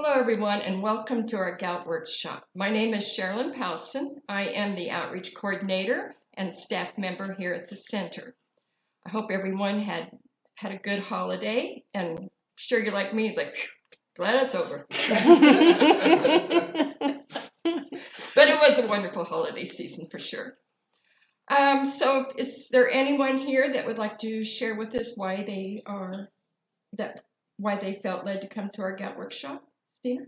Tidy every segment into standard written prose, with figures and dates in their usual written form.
Hello, everyone, and welcome to our GOUT workshop. My name is Sherilyn Powson. I am the Outreach Coordinator and staff member here at the center. I hope everyone had a good holiday, and I'm sure you're like me, it's like, glad it's over. But it was a wonderful holiday season for sure. So is there anyone here that would like to share with us why they felt led to come to our GOUT workshop? Stina?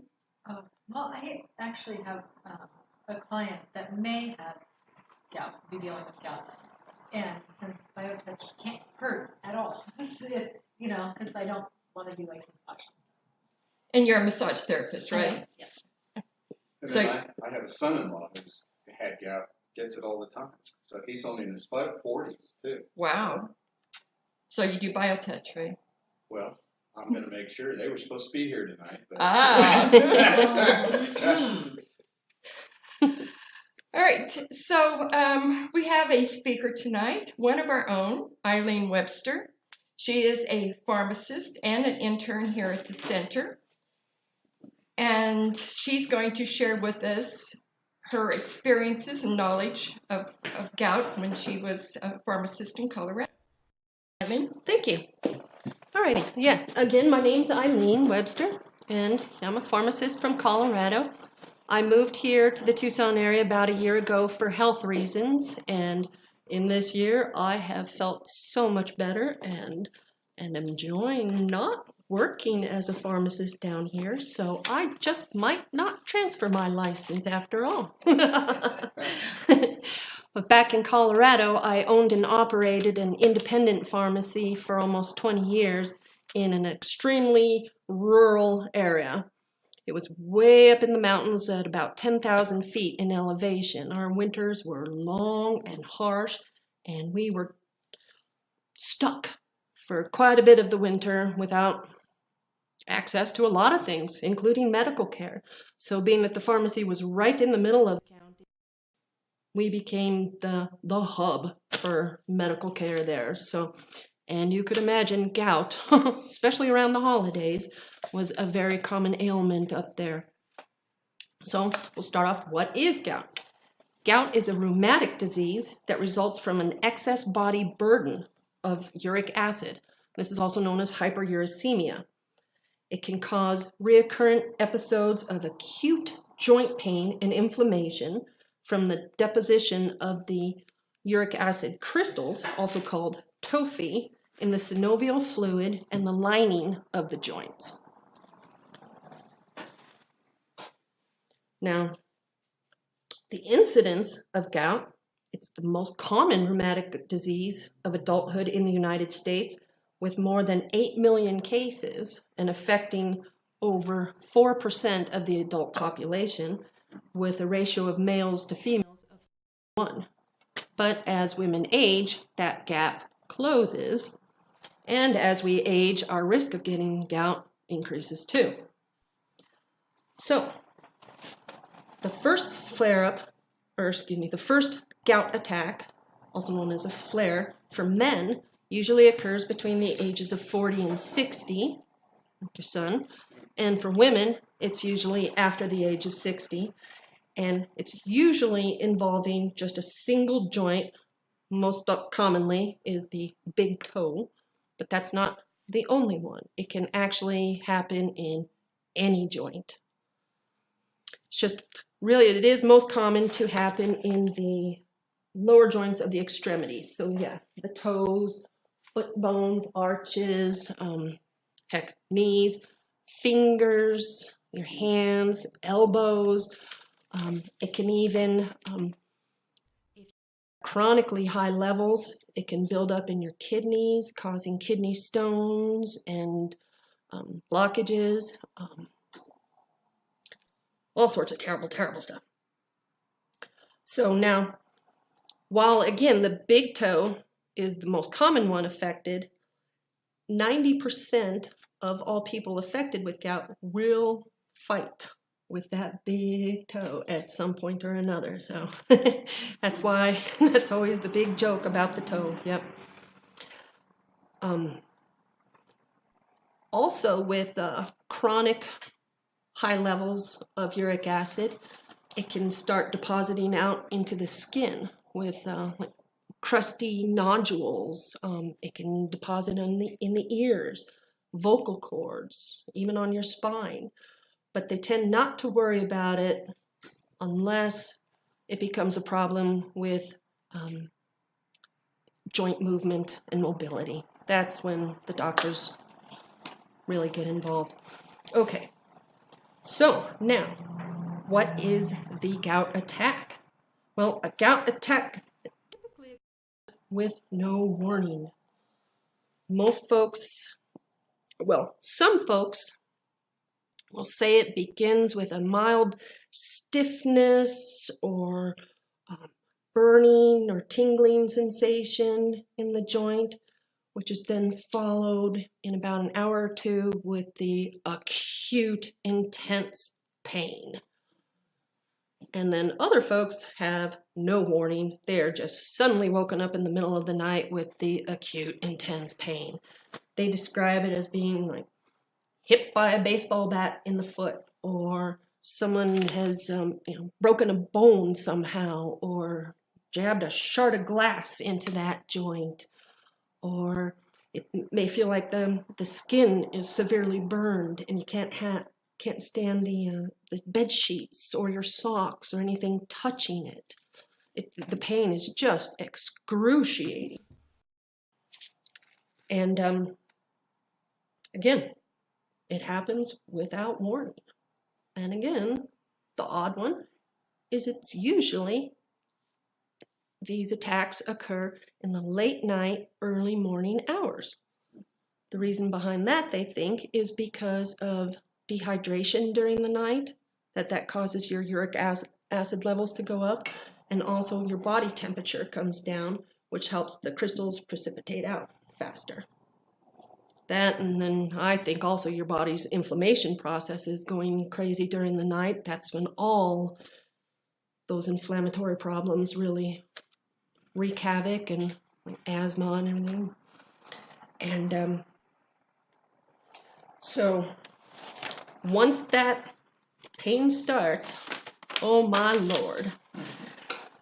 Well, I actually have a client that may have gout, be dealing with gout. And since BioTouch can't hurt at all, it's, because I don't want to do like massage. And you're a massage therapist, right? Yes. And So- then I have a son-in-law who's had gout, gets it all the time. So he's only in his 40s, too. Wow. So you do BioTouch, right? Well, I'm going to make sure. They were supposed to be here tonight. But... All right. So we have a speaker tonight, one of our own, Eileen Webster. She is a pharmacist and an intern here at the center. And she's going to share with us her experiences and knowledge of gout when she was a pharmacist in Colorado. Eileen? Thank you. Alrighty, yeah, again, my name's Eileen Webster, and I'm a pharmacist from Colorado. I moved here to the Tucson area about a year ago for health reasons, and in this year I have felt so much better and enjoying not working as a pharmacist down here, so I just might not transfer my license after all. But back in Colorado, I owned and operated an independent pharmacy for almost 20 years in an extremely rural area. It was way up in the mountains at about 10,000 feet in elevation. Our winters were long and harsh, and we were stuck for quite a bit of the winter without access to a lot of things, including medical care. So being that the pharmacy was right in the middle of the county, we became the hub for medical care there. So, and you could imagine gout, especially around the holidays, was a very common ailment up there. So we'll start off, what is gout? Gout is a rheumatic disease that results from an excess body burden of uric acid. This is also known as hyperuricemia. It can cause recurrent episodes of acute joint pain and inflammation from the deposition of the uric acid crystals, also called tophi, in the synovial fluid and the lining of the joints. Now, the incidence of gout, it's the most common rheumatic disease of adulthood in the United States, with more than 8 million cases and affecting over 4% of the adult population, with a ratio of males to females of 1. But as women age, that gap closes, and as we age, our risk of getting gout increases too. So, the first the first gout attack, also known as a flare, for men usually occurs between the ages of 40 and 60, like your son, and for women, it's usually after the age of 60, and it's usually involving just a single joint. Most commonly is the big toe, but that's not the only one. It can actually happen in any joint. It's just really, it is most common to happen in the lower joints of the extremities. So yeah, the toes, foot bones, arches, knees, fingers, your hands, elbows. It can even, if chronically high levels, it can build up in your kidneys, causing kidney stones and blockages, all sorts of terrible, terrible stuff. So now, while again, the big toe is the most common one affected, 90% of all people affected with gout will fight with that big toe at some point or another. So that's why that's always the big joke about the toe. Yep. Also with chronic high levels of uric acid, it can start depositing out into the skin with like crusty nodules. It can deposit in the ears, vocal cords, even on your spine. But they tend not to worry about it unless it becomes a problem with joint movement and mobility. That's when the doctors really get involved. Okay, so now, what is the gout attack? Well, a gout attack typically with no warning. Most folks, well, some folks will say it begins with a mild stiffness or burning or tingling sensation in the joint, which is then followed in about an hour or two with the acute, intense pain. And then other folks have no warning. They are just suddenly woken up in the middle of the night with the acute, intense pain. They describe it as being like hit by a baseball bat in the foot, or someone has broken a bone somehow, or jabbed a shard of glass into that joint, or it may feel like the skin is severely burned and you can't stand the bed sheets or your socks or anything touching it. The pain is just excruciating. And again, it happens without warning. And again, the odd one is it's usually these attacks occur in the late night, early morning hours. The reason behind that, they think, is because of dehydration during the night, that causes your uric acid levels to go up, and also your body temperature comes down, which helps the crystals precipitate out faster. That, and then I think also your body's inflammation process is going crazy during the night. That's when all those inflammatory problems really wreak havoc, and like asthma and everything. And so once that pain starts, oh my Lord,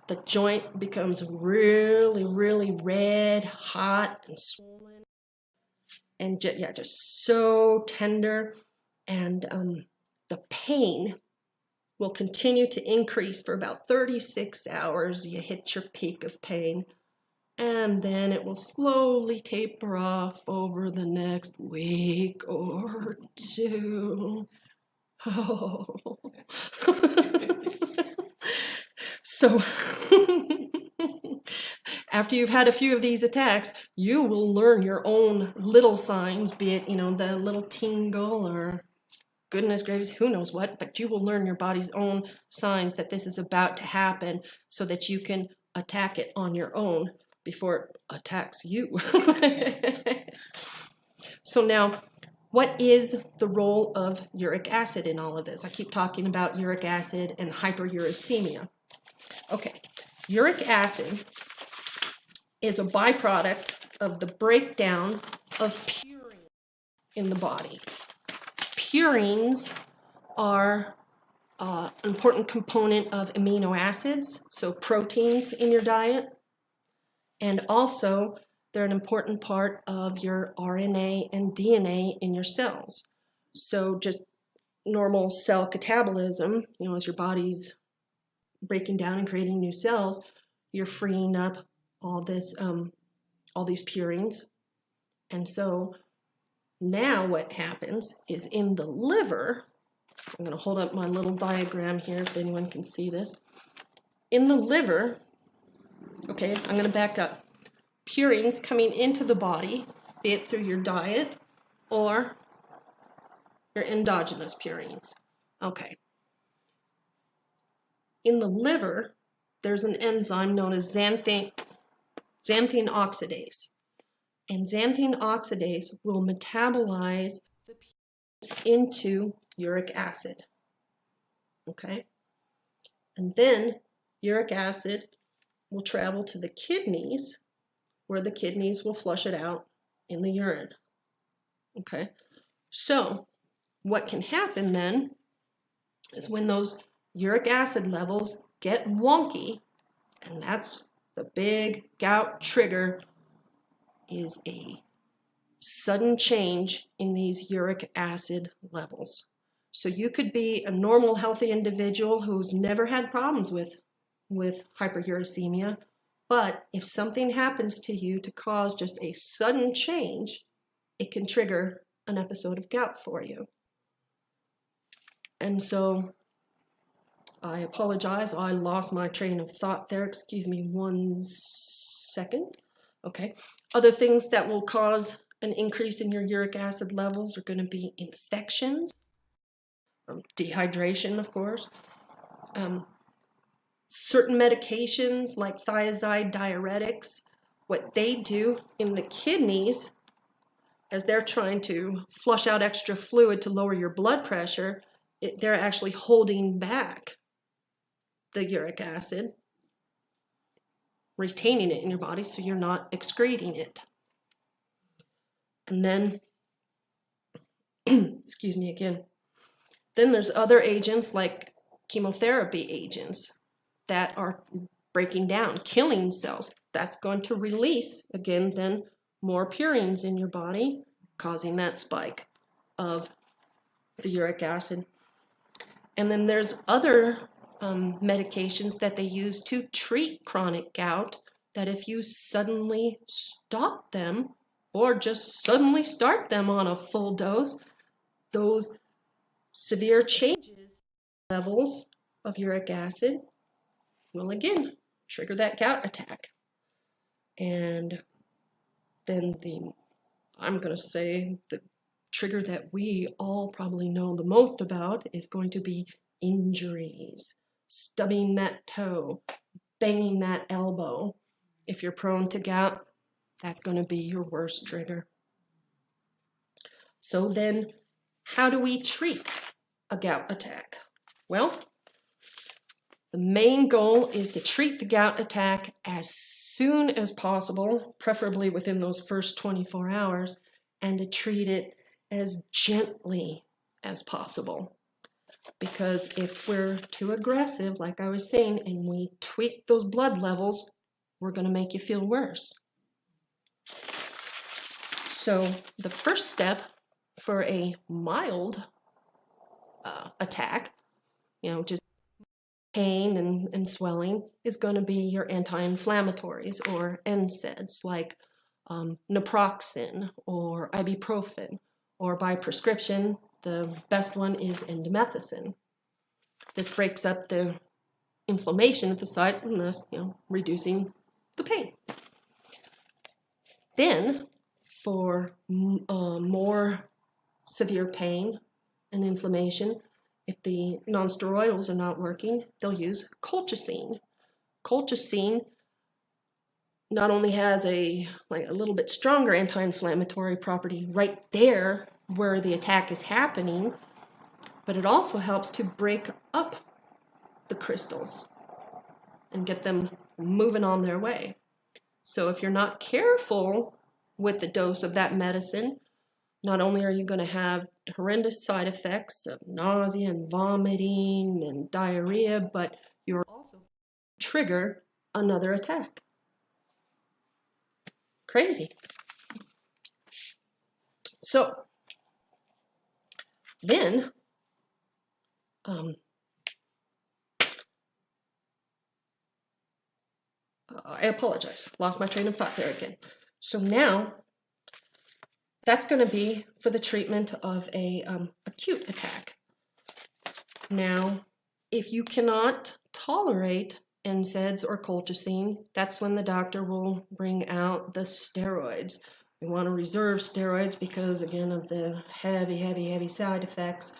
the joint becomes really, really red, hot, and swollen, and just so tender. And the pain will continue to increase for about 36 hours. You hit your peak of pain, and then it will slowly taper off over the next week or two. Oh. So after you've had a few of these attacks, you will learn your own little signs, be it, the little tingle or goodness gracious, who knows what, but you will learn your body's own signs that this is about to happen so that you can attack it on your own before it attacks you. So now, what is the role of uric acid in all of this? I keep talking about uric acid and hyperuricemia. Okay, uric acid is a byproduct of the breakdown of purine in the body. Purines are an important component of amino acids, so proteins in your diet, and also they're an important part of your RNA and DNA in your cells. So just normal cell catabolism, as your body's breaking down and creating new cells, you're freeing up all these purines. And so now what happens is in the liver, I'm going to hold up my little diagram here if anyone can see this. In the liver, okay, I'm going to back up. Purines coming into the body, be it through your diet or your endogenous purines. Okay. In the liver, there's an enzyme known as xanthine oxidase. And xanthine oxidase will metabolize the purines into uric acid. Okay? And then uric acid will travel to the kidneys, where the kidneys will flush it out in the urine. Okay? So what can happen then is when those uric acid levels get wonky, and that's the big gout trigger, is a sudden change in these uric acid levels. So you could be a normal, healthy individual who's never had problems with hyperuricemia, but if something happens to you to cause just a sudden change, it can trigger an episode of gout for you. And so I apologize, I lost my train of thought there. Excuse me 1 second. Okay. Other things that will cause an increase in your uric acid levels are going to be infections, dehydration, of course, certain medications like thiazide diuretics. What they do in the kidneys, as they're trying to flush out extra fluid to lower your blood pressure, they're actually holding back the uric acid, retaining it in your body so you're not excreting it. And then, excuse me again, then there's other agents like chemotherapy agents that are breaking down, killing cells. That's going to release, again, then more purines in your body, causing that spike of the uric acid. And then there's other medications that they use to treat chronic gout, that if you suddenly stop them or just suddenly start them on a full dose, those severe changes levels of uric acid will again trigger that gout attack. And then I'm going to say the trigger that we all probably know the most about is going to be injuries. Stubbing that toe, banging that elbow. If you're prone to gout, that's going to be your worst trigger. So then, how do we treat a gout attack? Well, the main goal is to treat the gout attack as soon as possible, preferably within those first 24 hours, and to treat it as gently as possible. Because if we're too aggressive, like I was saying, and we tweak those blood levels, we're going to make you feel worse. So the first step for a mild attack, just pain and swelling, is going to be your anti-inflammatories or NSAIDs like naproxen or ibuprofen, or by prescription, the best one is indomethacin. This breaks up the inflammation at the site and thus, reducing the pain. Then, for more severe pain and inflammation, if the nonsteroidals are not working, they'll use colchicine. Colchicine not only has a little bit stronger anti-inflammatory property right there where the attack is happening, but it also helps to break up the crystals and get them moving on their way. So if you're not careful with the dose of that medicine, not only are you going to have horrendous side effects of nausea and vomiting and diarrhea, but you're also going to trigger another attack. Crazy. So then, I apologize, lost my train of thought there again. So now, that's going to be for the treatment of a acute attack. Now, if you cannot tolerate NSAIDs or colchicine, that's when the doctor will bring out the steroids. We want to reserve steroids because, again, of the heavy side effects.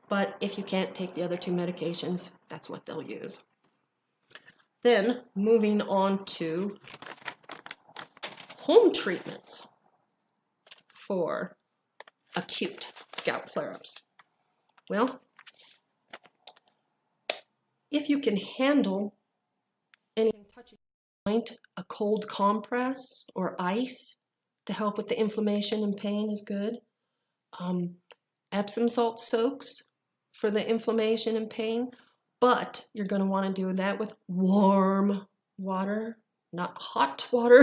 But if you can't take the other two medications, that's what they'll use. Then, moving on to home treatments for acute gout flare-ups. Well, if you can handle anything touching the joint, a cold compress or ice to help with the inflammation and pain is good. Epsom salt soaks for the inflammation and pain, but you're going to want to do that with warm water, not hot water,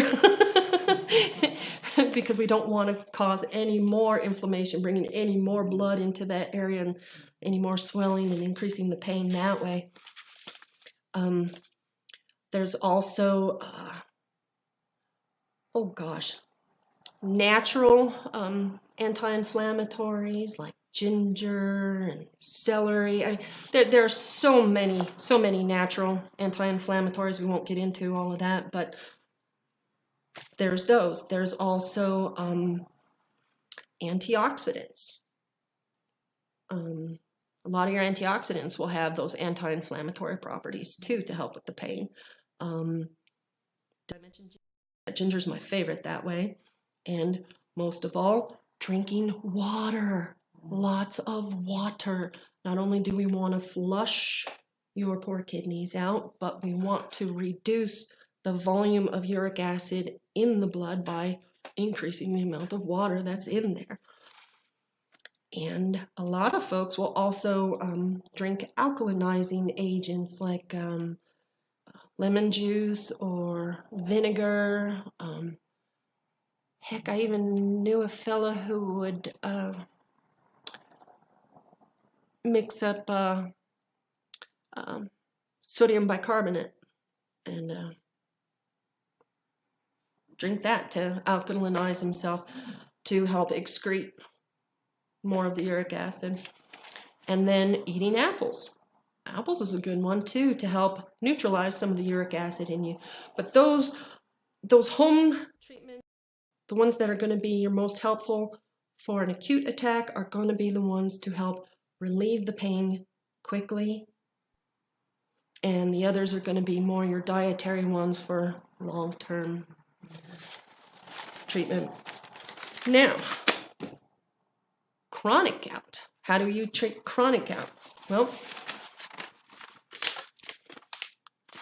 because we don't want to cause any more inflammation, bringing any more blood into that area and any more swelling and increasing the pain that way. There's also, natural anti-inflammatories like ginger and celery. There are so many natural anti-inflammatories. We won't get into all of that, but there's those. There's also antioxidants. A lot of your antioxidants will have those anti-inflammatory properties too to help with the pain. Did I mention ginger? Ginger's my favorite that way. And most of all, drinking water. Lots of water. Not only do we want to flush your poor kidneys out, but we want to reduce the volume of uric acid in the blood by increasing the amount of water that's in there. And a lot of folks will also drink alkalinizing agents like lemon juice or vinegar. Heck, I even knew a fella who would mix up sodium bicarbonate and drink that to alkalinize himself to help excrete more of the uric acid. And then eating apples. Apples is a good one too to help neutralize some of the uric acid in you. But those home treatments, the ones that are going to be your most helpful for an acute attack, are going to be the ones to help relieve the pain quickly. And the others are going to be more your dietary ones for long-term treatment. Now, chronic gout. How do you treat chronic gout? Well,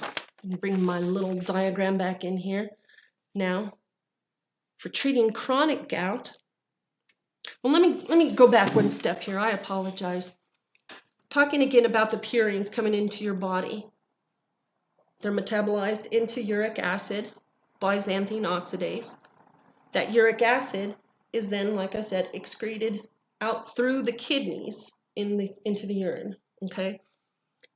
let me bring my little diagram back in here. Now, for treating chronic gout, well, let me go back one step here. I apologize. Talking again about the purines coming into your body. They're metabolized into uric acid by xanthine oxidase. That uric acid is then, like I said, excreted out through the kidneys into the urine. Okay.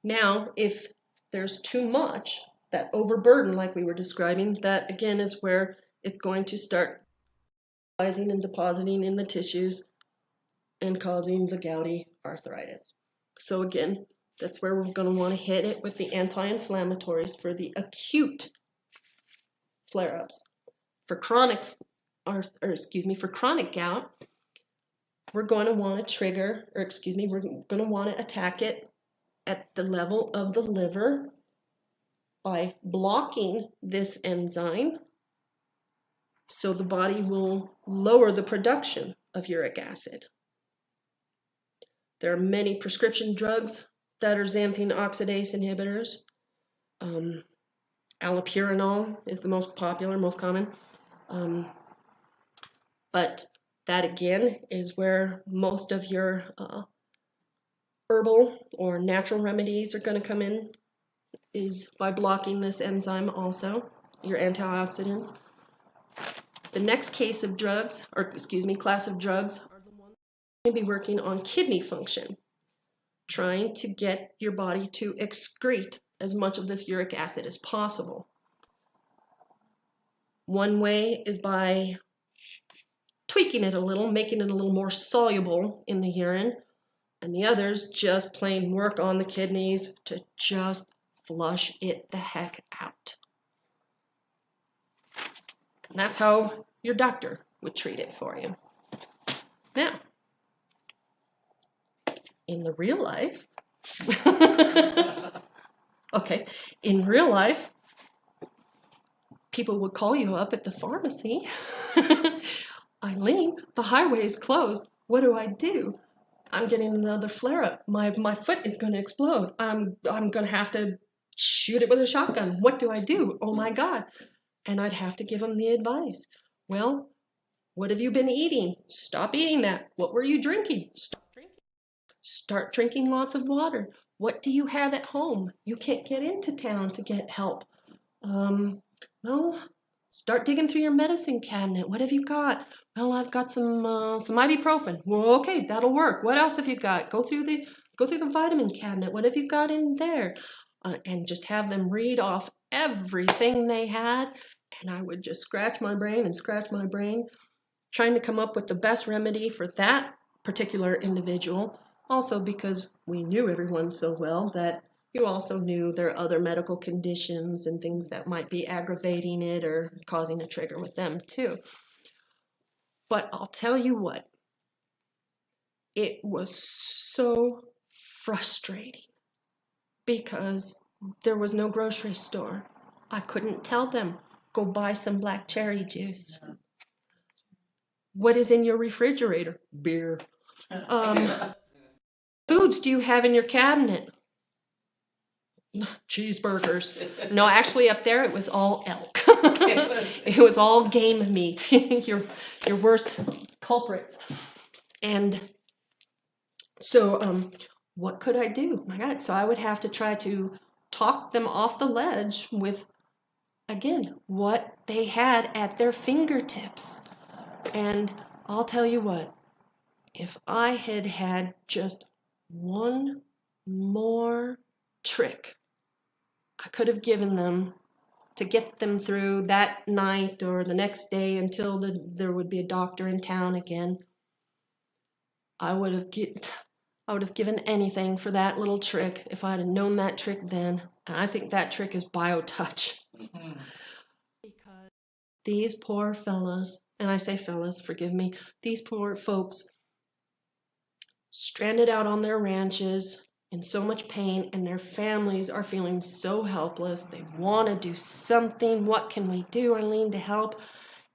Now, if there's too much, that overburden, like we were describing, that again is where it's going to start rising and depositing in the tissues and causing the gouty arthritis. So again, that's where we're going to want to hit it with the anti-inflammatories for the acute flare-ups. For chronic gout, we're going to want to we're going to want to attack it at the level of the liver by blocking this enzyme so the body will lower the production of uric acid. There are many prescription drugs that are xanthine oxidase inhibitors. Allopurinol is the most popular, most common. But that again is where most of your herbal or natural remedies are going to come in, is by blocking this enzyme also, your antioxidants. The next class of drugs are the ones going to be working on kidney function, trying to get your body to excrete as much of this uric acid as possible. One way is by tweaking it a little, making it a little more soluble in the urine, and the others just plain work on the kidneys to just flush it the heck out. And that's how your doctor would treat it for you. Now, in the real life, in real life, people would call you up at the pharmacy. Eileen, the highway is closed. What do? I'm getting another flare-up. My foot is going to explode. I'm going to have to shoot it with a shotgun. What do I do? Oh my God. And I'd have to give them the advice. Well, what have you been eating? Stop eating that. What were you drinking? Stop drinking. Start drinking lots of water. What do you have at home? You can't get into town to get help. Well, start digging through your medicine cabinet. What have you got? Well, I've got some ibuprofen. Well, okay, that'll work. What else have you got? Go through the vitamin cabinet. What have you got in there? And just have them read off everything they had. And I would just scratch my brain, trying to come up with the best remedy for that particular individual. Also because we knew everyone so well that you also knew there are other medical conditions and things that might be aggravating it or causing a trigger with them too. But I'll tell you what, it was so frustrating because there was no grocery store. I couldn't tell them, go buy some black cherry juice. What is in your refrigerator? Beer. Foods do you have in your cabinet? Cheeseburgers. No, actually up there it was all elk. It was all game meat. your worst culprits. And so what could I do? My God, so I would have to try to talk them off the ledge with, again, what they had at their fingertips. And I'll tell you what, if I had had just one more trick I could have given them to get them through that night or the next day until there would be a doctor in town again, I would have given anything for that little trick if I'd have known that trick then. And I think that trick is BioTouch. Mm-hmm. Because these poor fellas, and I say fellas, forgive me, these poor folks stranded out on their ranches in so much pain, and their families are feeling so helpless. They want to do something. What can we do, Eileen, to help?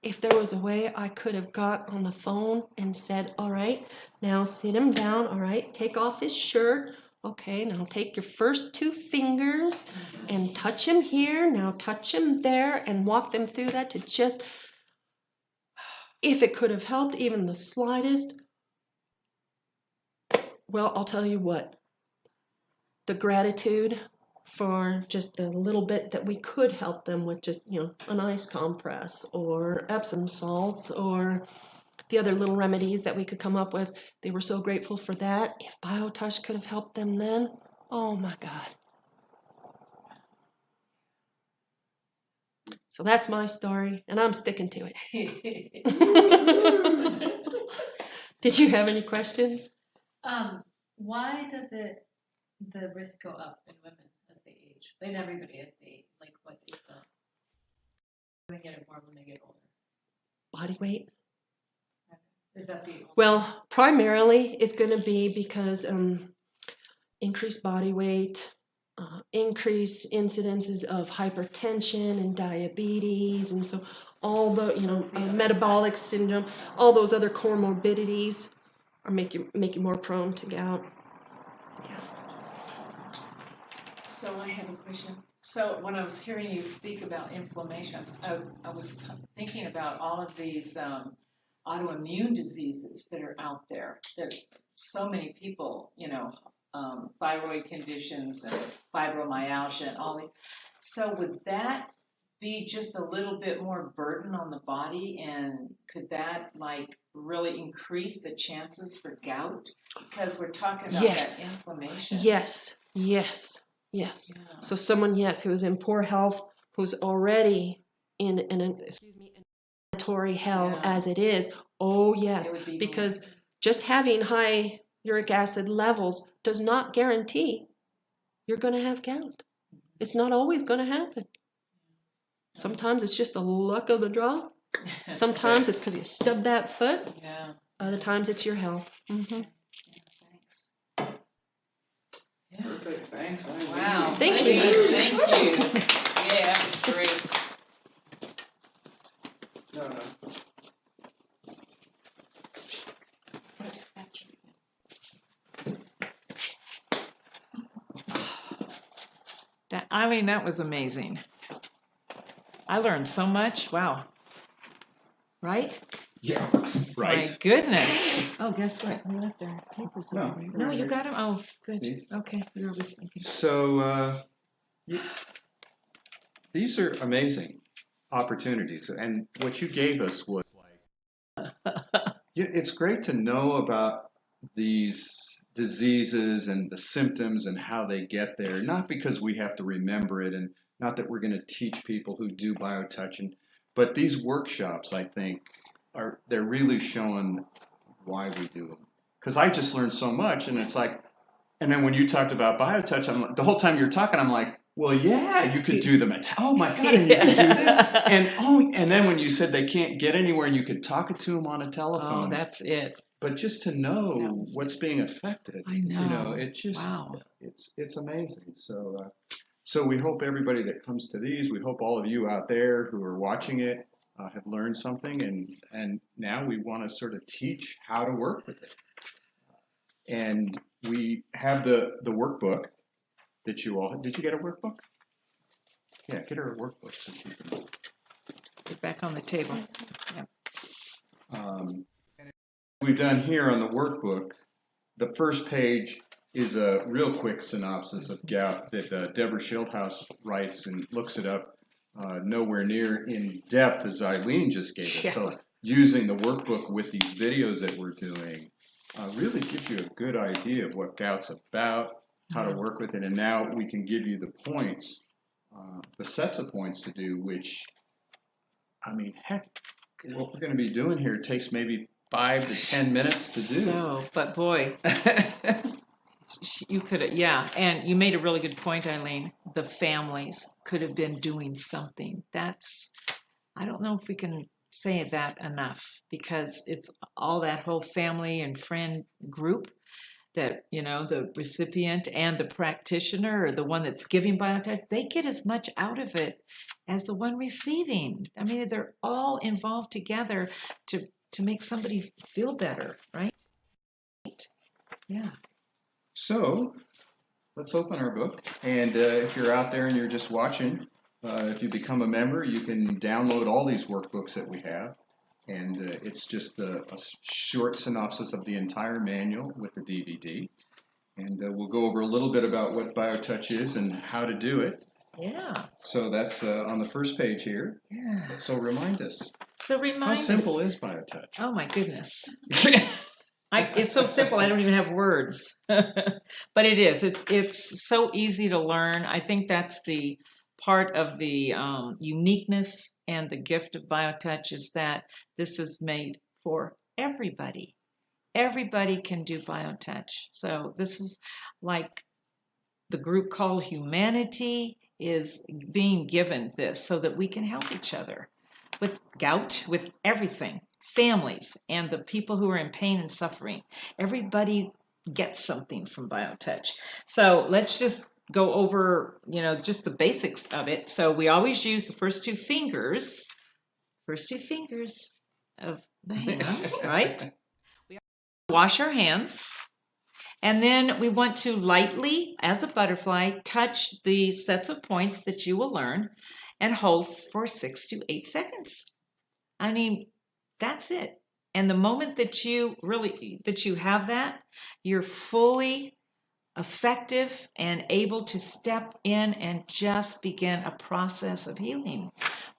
If there was a way I could have got on the phone and said, all right, now sit him down. All right, take off his shirt. Okay, now take your first 2 fingers and touch him here. Now touch him there and walk them through that to just, if it could have helped even the slightest, well, I'll tell you what. The gratitude for just the little bit that we could help them with, just, an ice compress or Epsom salts or the other little remedies that we could come up with. They were so grateful for that. If BioTouch could have helped them then, oh my God. So that's my story, and I'm sticking to it. Did you have any questions? Why does the risk go up in women as they age? In everybody as they age, like what is they get it more when they get older? Body weight. Is that the Well, primarily it's going to be because increased body weight, increased incidences of hypertension and diabetes, and so all the metabolic syndrome, all those other comorbidities are make you more prone to gout. So I have a question. So when I was hearing you speak about inflammation, I was thinking about all of these autoimmune diseases that are out there. There's so many people, thyroid conditions and fibromyalgia and all that. So would that be just a little bit more burden on the body, and could that really increase the chances for gout? Because we're talking about that inflammation. Yes. Yeah. So someone, who is in poor health, who's already in inflammatory hell as it is. Oh yes, because just having high uric acid levels does not guarantee you're going to have gout. It's not always going to happen. Sometimes it's just the luck of the draw. Sometimes it's because you stubbed that foot. Yeah. Other times it's your health. Mm-hmm. Perfect, thanks. Wow. Thank you. Thank you. Yeah, that was great. No. Eileen, that was amazing. I learned so much. Wow. Right? Yeah, My goodness. Oh, guess what? We left our papers No, over there. No, you got them? Oh, good. These? Okay, we were just thinking. So these are amazing opportunities, and what you gave us was like, it's great to know about these diseases and the symptoms and how they get there, not because we have to remember it and not that we're going to teach people who do biotouching, but these workshops, I think, they're really showing why we do them. Because I just learned so much, and it's like, and then when you talked about biotouch, the whole time you're talking, I'm like, well, yeah, you could do them. Oh my God, and you could do this. And then when you said they can't get anywhere, and you could talk it to them on a telephone. Oh, that's it. But just to know what's being affected, I know. it just, wow. it's amazing. So we hope everybody that comes to these, we hope all of you out there who are watching it have learned something, and now we want to sort of teach how to work with it. And we have the workbook that you all, did you get a workbook? Yeah, get her a workbook. So she can, Get back on the table. and we've done here on the workbook, the first page is a real quick synopsis of gout that Deborah Schildhouse writes and looks it up nowhere near in depth as Eileen just gave us. Yeah. So using the workbook with these videos that we're doing really gives you a good idea of what gout's about, how to work with it, and now we can give you the points, the sets of points to do, which, I mean, heck, what we're going to be doing here takes maybe 5 to 10 minutes to do. So, but boy, you could have, yeah. And you made a really good point, Eileen. The families could have been doing something. I don't know if we can say that enough, because it's all that whole family and friend group that, the recipient and the practitioner, or the one that's giving biotouch, they get as much out of it as the one receiving. I mean, they're all involved together to make somebody feel better, right? Yeah. So let's open our book. And if you're out there and you're just watching, if you become a member, you can download all these workbooks that we have. And it's just a short synopsis of the entire manual with the DVD. And we'll go over a little bit about what BioTouch is and how to do it. Yeah. So that's on the first page here. Yeah. So remind us. So remind How us. simple is BioTouch? Oh my goodness. It's so simple, I don't even have words. But it is. It's so easy to learn. I think that's the part of the uniqueness and the gift of BioTouch, is that this is made for everybody. Everybody can do BioTouch. So this is like the group called Humanity is being given this so that we can help each other with gout, with everything, families, and the people who are in pain and suffering. Everybody gets something from BioTouch. So let's just go over, just the basics of it. So we always use the first two fingers of the hand, right? We wash our hands. And then we want to lightly, as a butterfly, touch the sets of points that you will learn and hold for 6 to 8 seconds. I mean, that's it. And the moment that you have that, you're fully effective and able to step in and just begin a process of healing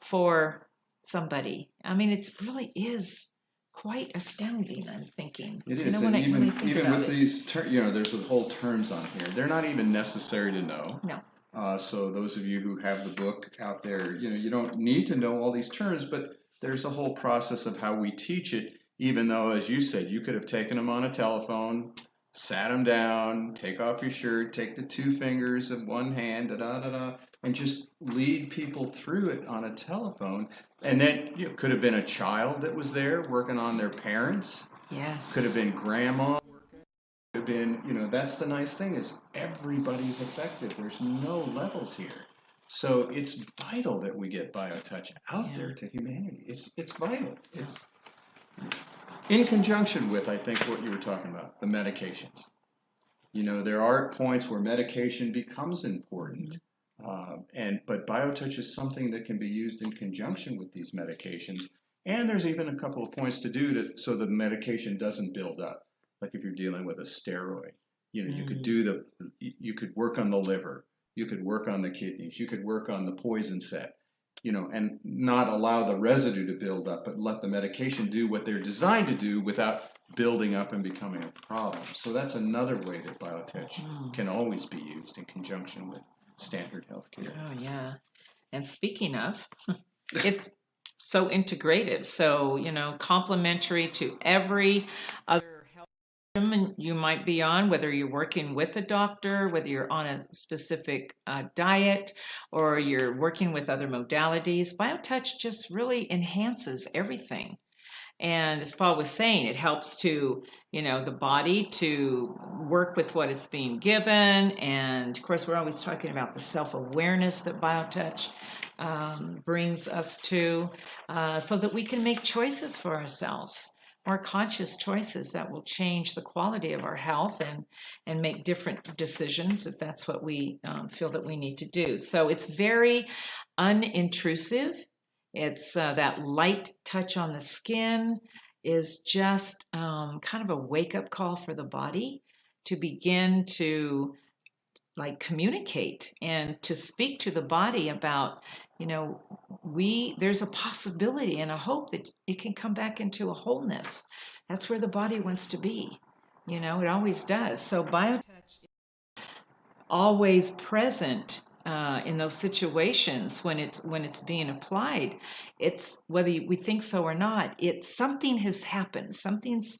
for somebody. I mean, it really is quite astounding, I'm thinking. It is, when and I even think with about it. these, there's the whole terms on here. They're not even necessary to know. No. So those of you who have the book out there, you don't need to know all these terms, but there's a whole process of how we teach it, even though, as you said, you could have taken them on a telephone, sat them down, take off your shirt, take the 2 fingers of one hand, and just lead people through it on a telephone. And then it could have been a child that was there working on their parents. Yes. Could have been grandma working. Could have been, that's the nice thing, is everybody's effective. There's no levels here. So it's vital that we get BioTouch out there to humanity. It's vital. It's in conjunction with, I think, what you were talking about, the medications. There are points where medication becomes important. But BioTouch is something that can be used in conjunction with these medications And there's even a couple of points to do so the medication doesn't build up. Like if you're dealing with a steroid, you could work on the liver, you could work on the kidneys, you could work on the poison set, and not allow the residue to build up, but let the medication do what they're designed to do without building up and becoming a problem. So that's another way that biotouch can always be used in conjunction with standard healthcare. Oh, yeah. And speaking of, it's so integrative. So, complementary to every other health regimen you might be on, whether you're working with a doctor, whether you're on a specific diet, or you're working with other modalities. BioTouch just really enhances everything. And as Paul was saying, it helps to, the body to work with what it's being given. And of course, we're always talking about the self-awareness that BioTouch brings us to, so that we can make choices for ourselves, more conscious choices that will change the quality of our health and make different decisions if that's what we feel that we need to do. So it's very unintrusive. It's that light touch on the skin is just kind of a wake-up call for the body to begin to communicate and to speak to the body about, there's a possibility and a hope that it can come back into a wholeness. That's where the body wants to be. It always does. So BioTouch is always present in those situations when it's being applied. It's whether we think so or not, something has happened. Something's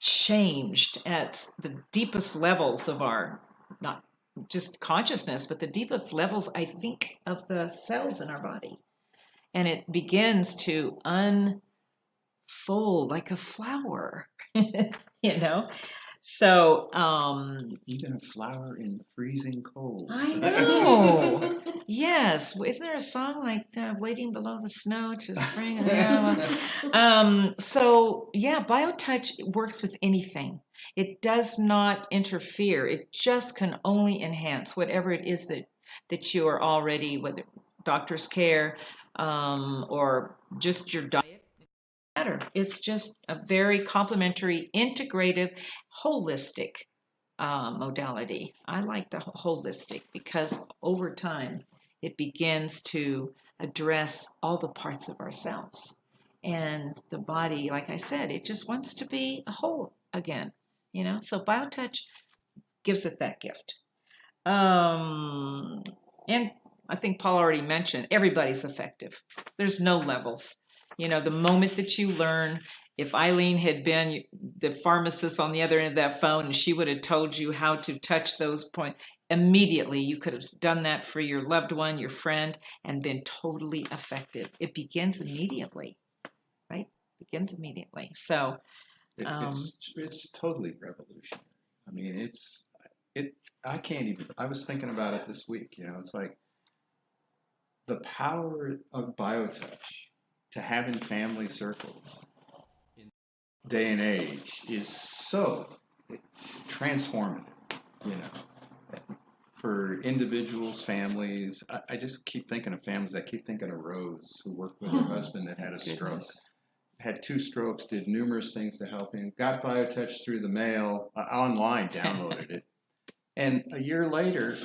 changed at the deepest levels of our, not just consciousness, but the deepest levels, I think, of the cells in our body. And it begins to unfold like a flower, So, even a flower in freezing cold. I know. Yes. Isn't there a song like "Waiting Below the Snow to Spring"? So yeah, BioTouch works with anything. It does not interfere. It just can only enhance whatever it is that you are already, whether doctor's care or just your diet. It's just a very complementary, integrative, holistic modality. I like the holistic because over time it begins to address all the parts of ourselves. And the body, like I said, it just wants to be a whole again, So BioTouch gives it that gift. And I think Paul already mentioned, everybody's effective. There's no levels. The moment that you learn, if Eileen had been the pharmacist on the other end of that phone and she would have told you how to touch those points, immediately you could have done that for your loved one, your friend, and been totally effective. It begins immediately, right? It begins immediately. So it's totally revolutionary. I mean, I can't even, I was thinking about it this week, it's like the power of BioTouch to have in family circles in day and age is so transformative, for individuals, families. I just keep thinking of families. I keep thinking of Rose, who worked with her husband that had a stroke. Had 2 strokes, did numerous things to help him, got BioTouch through the mail, online, downloaded it. And a year later,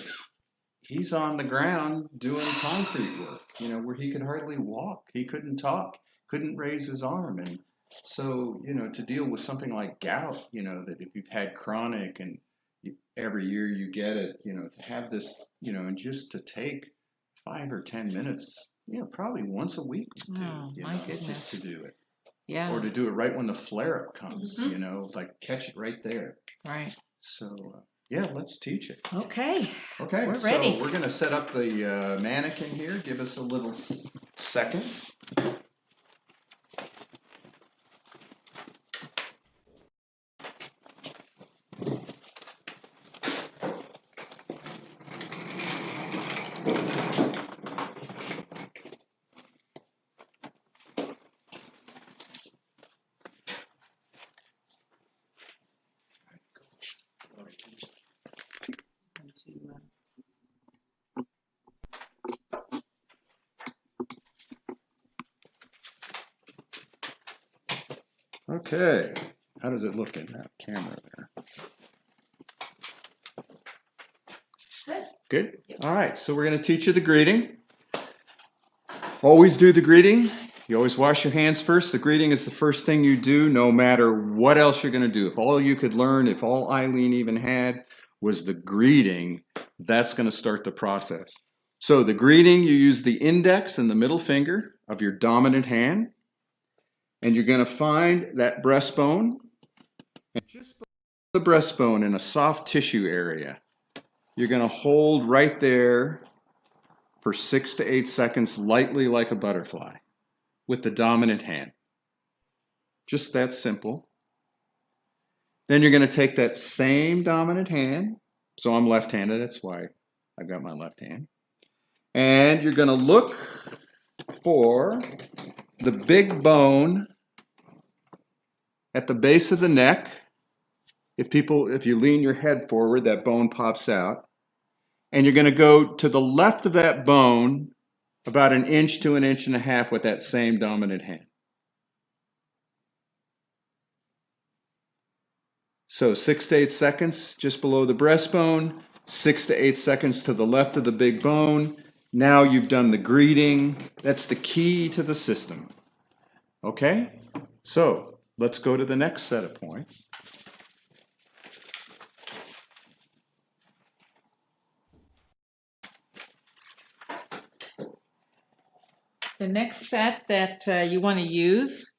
he's on the ground doing concrete work, where he could hardly walk. He couldn't talk, couldn't raise his arm. And so, to deal with something like gout, that if you've had chronic and every year you get it, to have this, and just to take 5 or 10 minutes, probably once a week would do, my goodness. just to do it. Yeah. Or to do it right when the flare-up comes, like catch it right there. Right. So, yeah, let's teach it. Okay. Okay, We're ready. So we're going to set up the mannequin here. Give us a little second. Okay. How does it look in that camera there? Good? All right, so we're going to teach you the greeting. Always do the greeting. You always wash your hands first. The greeting is the first thing you do, no matter what else you're going to do. If all you could learn, if all Eileen even had was the greeting, that's going to start the process. So the greeting, you use the index and the middle finger of your dominant hand, and you're going to find that breastbone, and just below the breastbone in a soft tissue area, you're going to hold right there for 6 to 8 seconds, lightly like a butterfly, with the dominant hand. Just that simple. Then you're going to take that same dominant hand. So I'm left-handed, that's why I've got my left hand. And you're going to look for the big bone at the base of the neck. If you lean your head forward, that bone pops out. And you're going to go to the left of that bone about 1 inch to 1.5 inches with that same dominant hand. So 6 to 8 seconds just below the breastbone, 6 to 8 seconds to the left of the big bone. Now you've done the greeting. That's the key to the system. Okay? So let's go to the next set of points. The next set that you want to use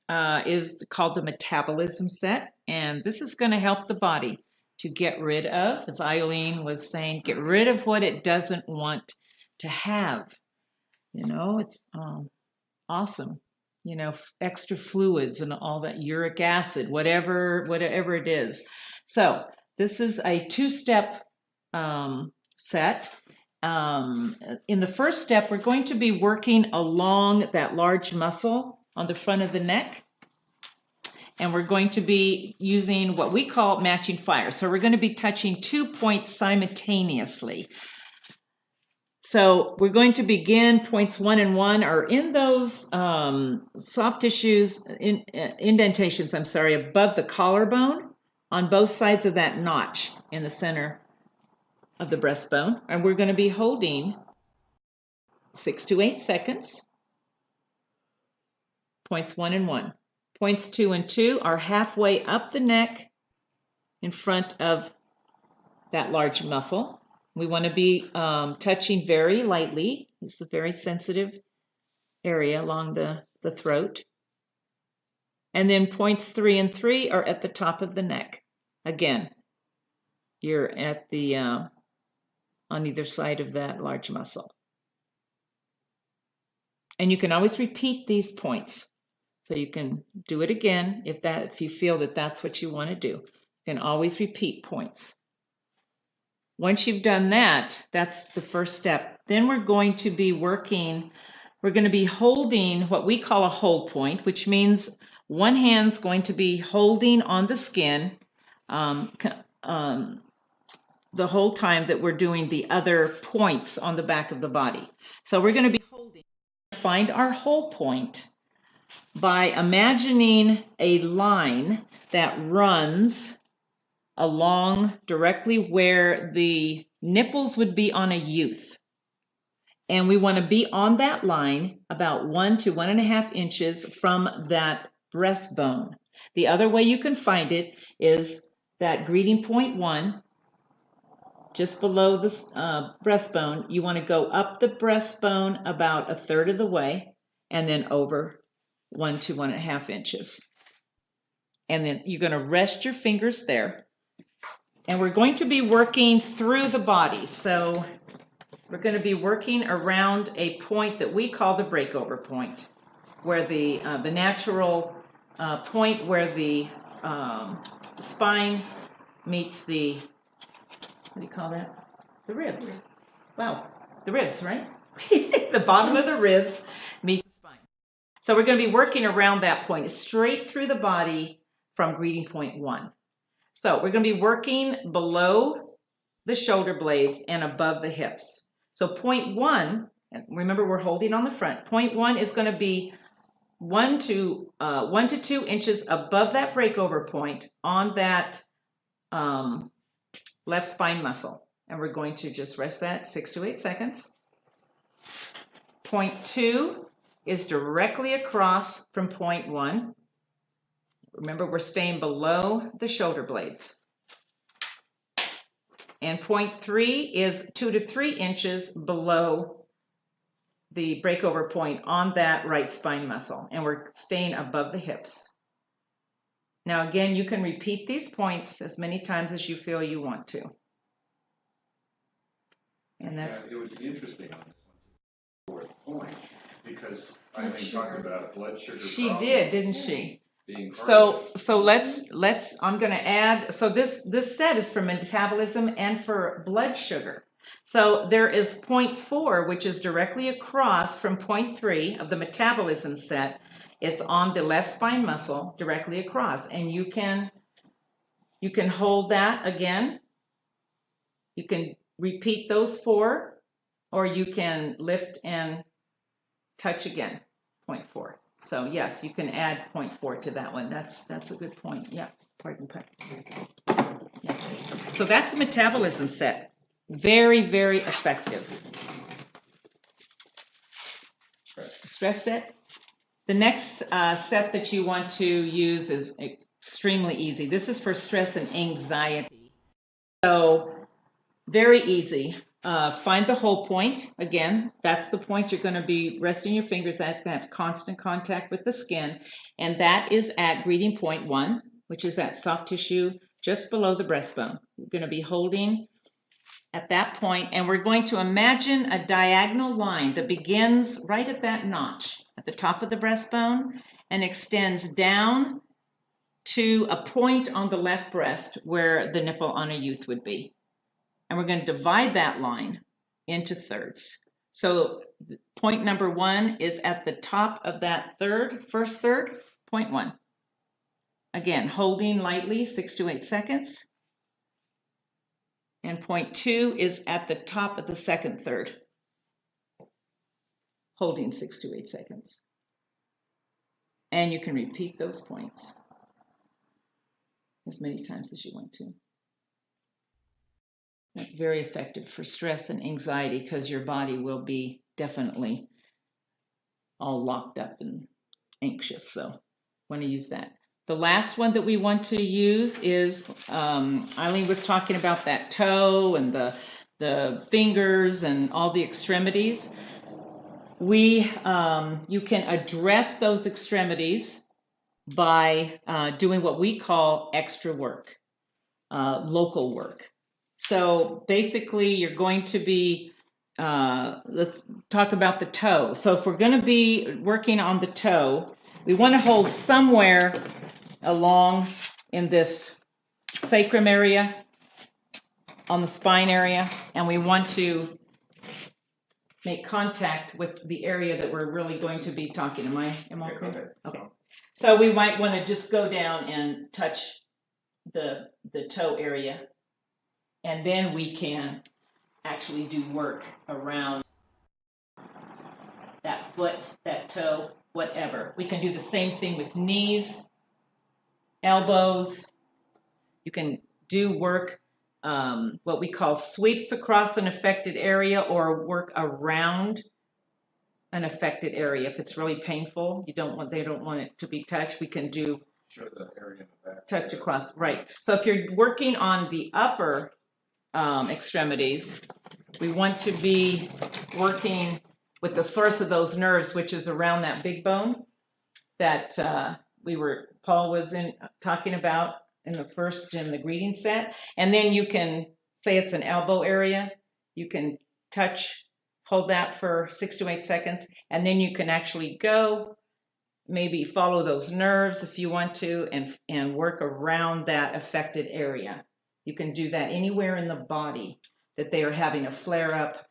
is called the metabolism set, and this is going to help the body to get rid of, as Eileen was saying, get rid of what it doesn't want to have. You know, it's awesome. You know, extra fluids and all that, uric acid, whatever it is. So this is a 2-step set. In the first step, we're going to be working along that large muscle on the front of the neck. And we're going to be using what we call matching fire. So we're going to be touching 2 points simultaneously. So we're going to begin points 1 and 1 are in those soft tissues, indentations, above the collarbone on both sides of that notch in the center of the breastbone, and we're going to be holding 6 to 8 seconds. Points 1 and 1. Points 2 and 2 are halfway up the neck in front of that large muscle. We want to be touching very lightly. It's a very sensitive area along the throat. And then points 3 and 3 are at the top of the neck. Again, you're at the on either side of that large muscle. And you can always repeat these points. So you can do it again if you feel that that's what you want to do. You can always repeat points. Once you've done that, that's the first step. Then we're going to be holding what we call a hold point, which means one hand's going to be holding on the skin the whole time that we're doing the other points on the back of the body. So we're going to be find our hold point by imagining a line that runs along directly where the nipples would be on a youth. And we want to be on that line about 1 to 1.5 inches from that breastbone. The other way you can find it is that greeting point 1, just below the breastbone. You want to go up the breastbone about 1/3 of the way and then over 1 to 1.5 inches. And then you're going to rest your fingers there. And we're going to be working through the body. So we're going to be working around a point that we call the breakover point, where the natural point where the spine meets the, what do you call that? The ribs. Wow, the ribs, right? The bottom of the ribs meets the spine. So we're going to be working around that point, straight through the body from greeting point 1. So we're going to be working below the shoulder blades and above the hips. So point 1, and remember we're holding on the front, point 1 is going to be 1 to 2 inches above that breakover point on that left spine muscle. And we're going to just rest that 6 to 8 seconds. Point 2 is directly across from point 1. Remember, we're staying below the shoulder blades. And point 3 is 2 to 3 inches below the breakover point on that right spine muscle. And we're staying above the hips. Now, again, you can repeat these points as many times as you feel you want to. And that's... It was interesting on this one, fourth point, because Eileen talked about blood sugar. She did, didn't she? Being So let's I'm going to add, so this set is for metabolism and for blood sugar. So there is point 4, which is directly across from point 3 of the metabolism set. It's on the left spine muscle directly across, and you can hold that again. You can repeat those 4, or you can lift and touch again, point 4. So yes, you can add point 4 to that one. That's a good point. Yeah, pardon. Yeah. So that's the metabolism set. Very, very effective. Stress set. The next set that you want to use is extremely easy. This is for stress and anxiety. So very easy. Find the whole point. Again, that's the point you're going to be resting your fingers at. It's going to have constant contact with the skin. And that is at greeting point 1, which is that soft tissue just below the breastbone. You're going to be holding at that point, and we're going to imagine a diagonal line that begins right at that notch at the top of the breastbone and extends down to a point on the left breast where the nipple on a youth would be. And we're going to divide that line into thirds. So point number 1 is at the top of that first third, point 1. Again, holding lightly 6 to 8 seconds. And point 2 is at the top of the second third, holding 6 to 8 seconds. And you can repeat those points as many times as you want to. That's very effective for stress and anxiety because your body will be definitely all locked up and anxious. So want to use that. The last one that we want to use is, Eileen was talking about that toe and the fingers and all the extremities. You can address those extremities by doing what we call extra work, local work. So basically you're going to be, let's talk about the toe. So if we're going to be working on the toe, we want to hold somewhere along in this sacrum area, on the spine area, and we want to make contact with the area that we're really going to be talking. Am I okay? Okay. So we might want to just go down and touch the toe area, and then we can actually do work around that foot, that toe, whatever. We can do the same thing with knees, elbows. You can do work, what we call sweeps across an affected area or work around an affected area. If it's really painful, they don't want it to be touched, we can do show the area in the back. Touch across, right. So if you're working on the upper extremities, we want to be working with the source of those nerves, which is around that big bone that Paul was talking about in the greeting set. And then you can say it's an elbow area. You can hold that for 6 to 8 seconds, and then you can actually go, maybe follow those nerves if you want to, and work around that affected area. You can do that anywhere in the body that they are having a flare-up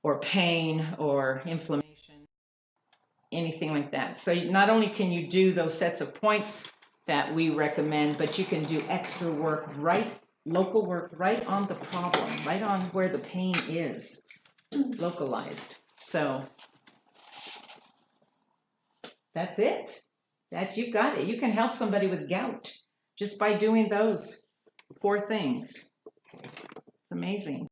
or pain or inflammation, anything like that. So not only can you do those sets of points that we recommend, but you can do extra work, local work right on the problem, right on where the pain is, localized. So That's it. You've got it. You can help somebody with gout just by doing those 4 things. It's amazing.